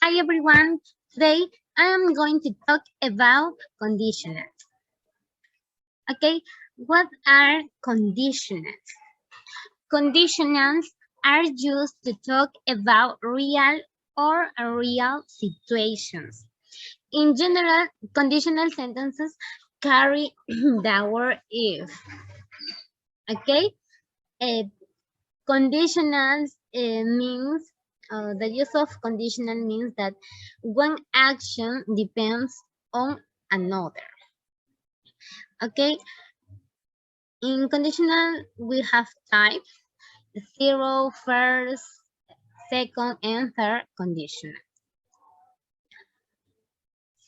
Hi everyone, today I am going to talk about conditionals. Okay, what are conditionals? Conditionals are used to talk about real or unreal situations. In general, conditional sentences carry the word if. Okay, uh, conditionals means the use of conditional means that one action depends on another. Okay, in conditional we have types: zero, first, second, and third conditional.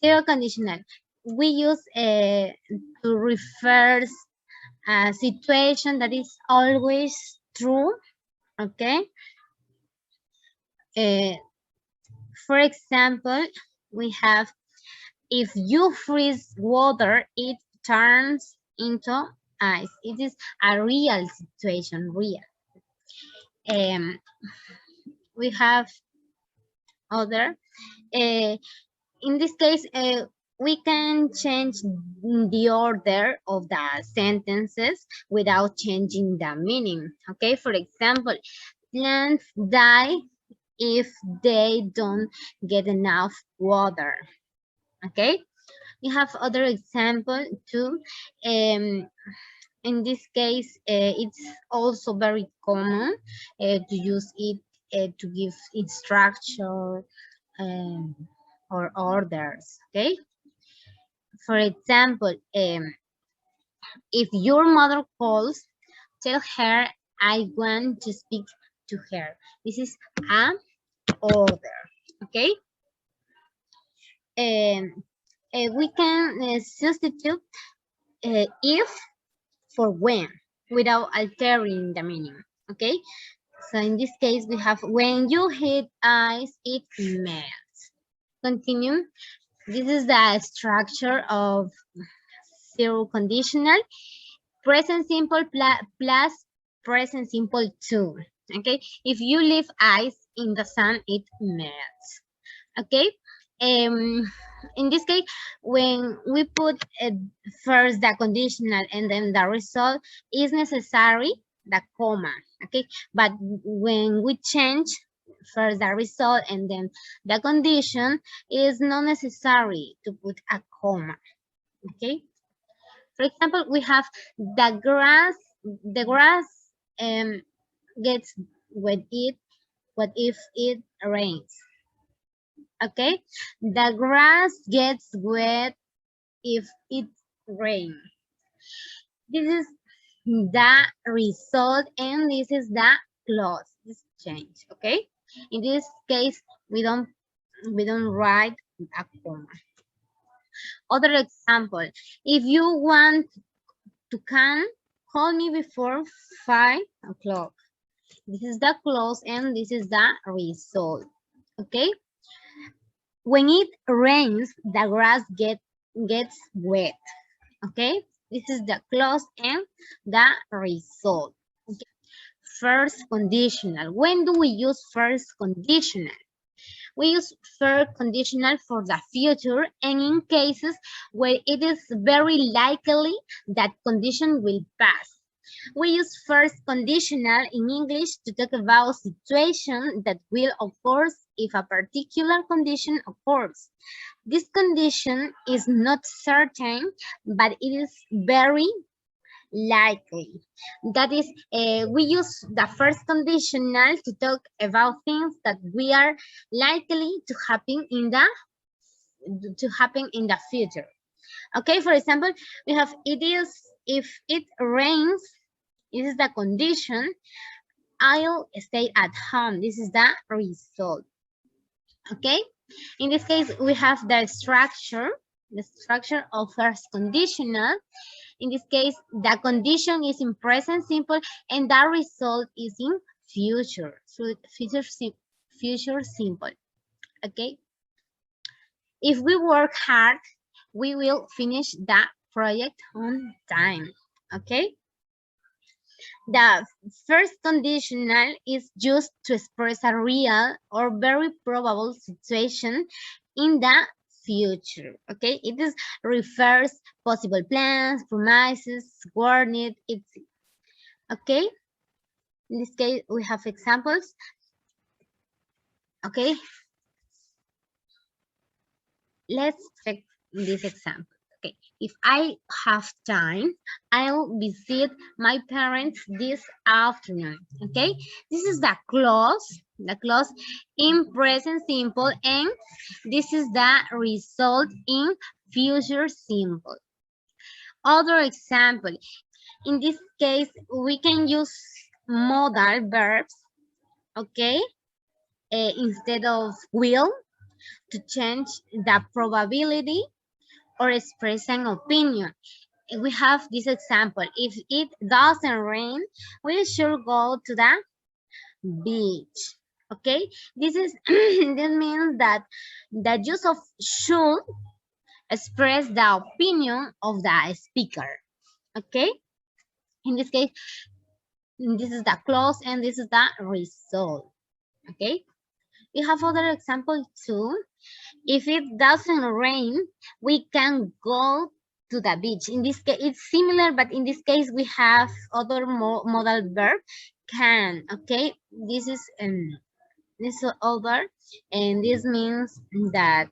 Zero conditional we use to refer a situation that is always true. Okay, uh, for example, we have: if you freeze water, it turns into ice. It is a real situation, real. Um, we have other. Uh, in this case, we can change the order of the sentences without changing the meaning. Okay, for example, plants die if they don't get enough water. Okay, we have other example too. In this case, it's also very common to use it to give instruction um, or orders. Okay, for example, if your mother calls, tell her I want to speak to her. This is an order. Okay, we can substitute if for when without altering the meaning. Okay, so in this case we have: when you hit ice, it melts. Continue. This is the structure of zero conditional: present simple plus present simple too. Okay, if you leave ice in the sun, it melts. Okay, in this case, when we put first the conditional and then the result, is necessary the comma. Okay, but when we change first the result and then the condition, is not necessary to put a comma. Okay, for example, we have the grass um gets wet it what if it rains. Okay, the grass gets wet if it rains. This is the result and this is the clause. This change. Okay, in this case we don't write a comma. Other example: if you want to can call me before 5 o'clock. This is the clause and this is the result. Okay, when it rains, the grass gets wet. Okay, this is the clause and the result. Okay. First conditional. When do we use first conditional? We use first conditional for the future and in cases where it is very likely that condition will pass. We use first conditional in English to talk about situation that will occur if a particular condition occurs. This condition is not certain, but it is very likely. That is, we use the first conditional to talk about things that we are likely to happen in the future. Okay, for example, we have it is if it rains. This is the condition. I'll stay at home. This is the result. Okay, in this case we have the structure of first conditional. In this case, the condition is in present simple and the result is in future. So future simple. Okay. If we work hard, we will finish the project on time. Okay. The first conditional is used to express a real or very probable situation in the future. Okay, it is refers possible plans, promises, warning, etc. Okay, in this case we have examples. Okay, let's check this example. Okay, if I have time, I'll visit my parents this afternoon. Okay, this is the clause in present simple, and this is the result in future simple. Other example, in this case, we can use modal verbs, okay, instead of will to change the probability or express an opinion. We have this example. If it doesn't rain, we should go to the beach. Okay, this is this means that the use of should express the opinion of the speaker. Okay, in this case, this is the clause and this is the result. Okay, we have other example too. If it doesn't rain, we can go to the beach. In this case, it's similar, but in this case, we have other modal verb, can. Okay, this is other, and this means that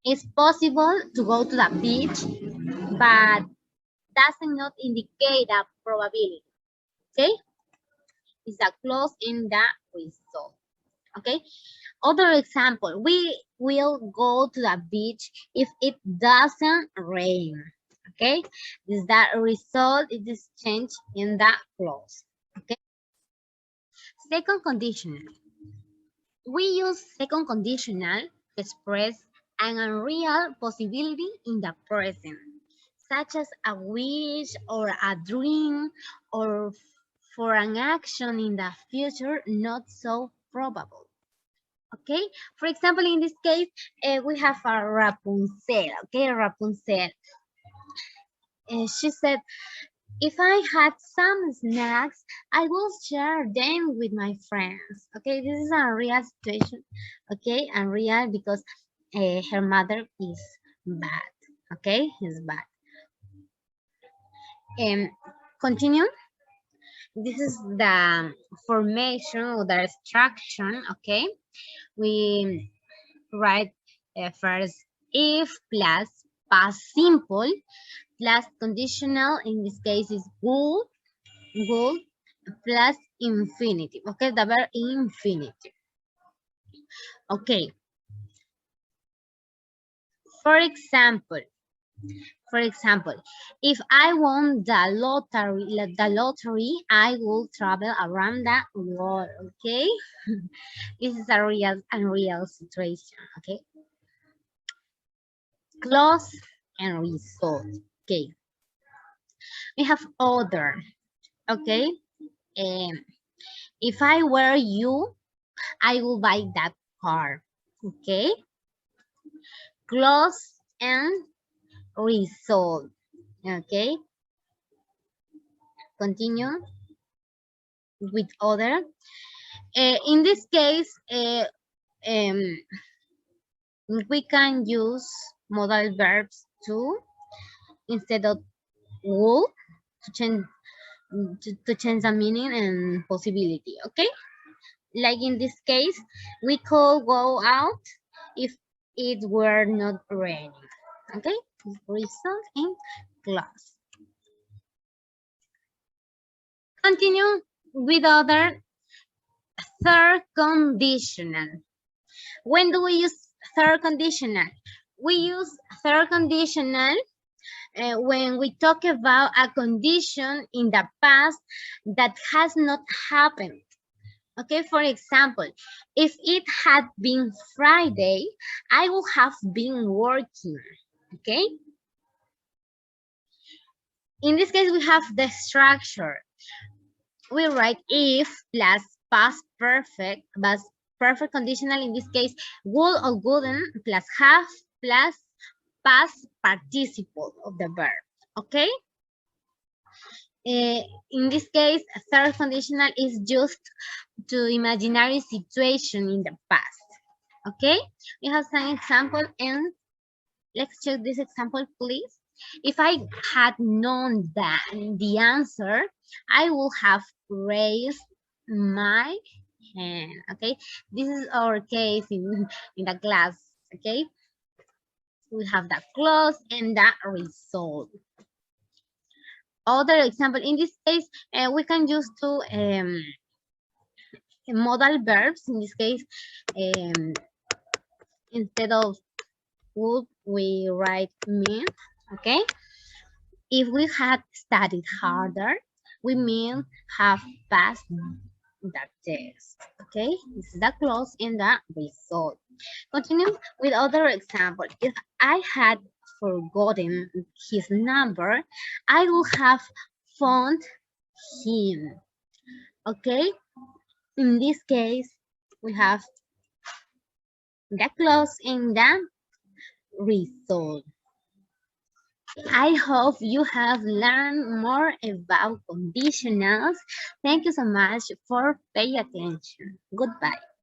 it's possible to go to the beach, but does not indicate a probability. Okay, it's a clause in the result. Okay. Other example, we will go to the beach if it doesn't rain. Okay, this is the result, it is change in the clause. Okay, second conditional. We use second conditional to express an unreal possibility in the present, such as a wish or a dream, or for an action in the future not so probable. Okay, for example, in this case, we have a Rapunzel. Okay, Rapunzel. She said, if I had some snacks, I will share them with my friends. Okay, this is a real situation. Okay, unreal because her mother is bad. Okay, is bad. Continue. This is the formation or the structure. Okay, we write first if plus past simple plus conditional, in this case is would plus infinitive. Okay, the verb infinitive. Okay, for example, if I won the lottery, I will travel around the world. Okay, this is a real unreal situation. Okay, clause and result. Okay, we have other. Okay, if I were you, I will buy that car. Okay, clause and result. Okay, continue with other. In this case, we can use modal verbs too instead of will to change the meaning and possibility. Okay, like in this case, we could go out if it were not raining. Okay, result in class. Continue with other third conditional. When do we use third conditional? We use third conditional when we talk about a condition in the past that has not happened. Okay, for example, if it had been Friday, I would have been working. Okay. In this case, we have the structure. We write if plus past perfect, but perfect conditional, in this case, would or wouldn't plus have plus past participle of the verb. Okay. In this case, a third conditional is just to imaginary situation in the past. Okay, we have some example, and let's check this example, please. If I had known that the answer, I would have raised my hand. Okay, this is our case in the class. Okay, we have the clause and the result. Other example, in this case, we can use two modal verbs. In this case, instead of would, we write mean. Okay, if we had studied harder, we mean have passed the test. Okay, this is the clause and the result. Continue with other example. If I had forgotten his number, I would have found him. Okay, in this case, we have the clause and the result. I hope you have learned more about conditionals. Thank you so much for paying attention. Goodbye.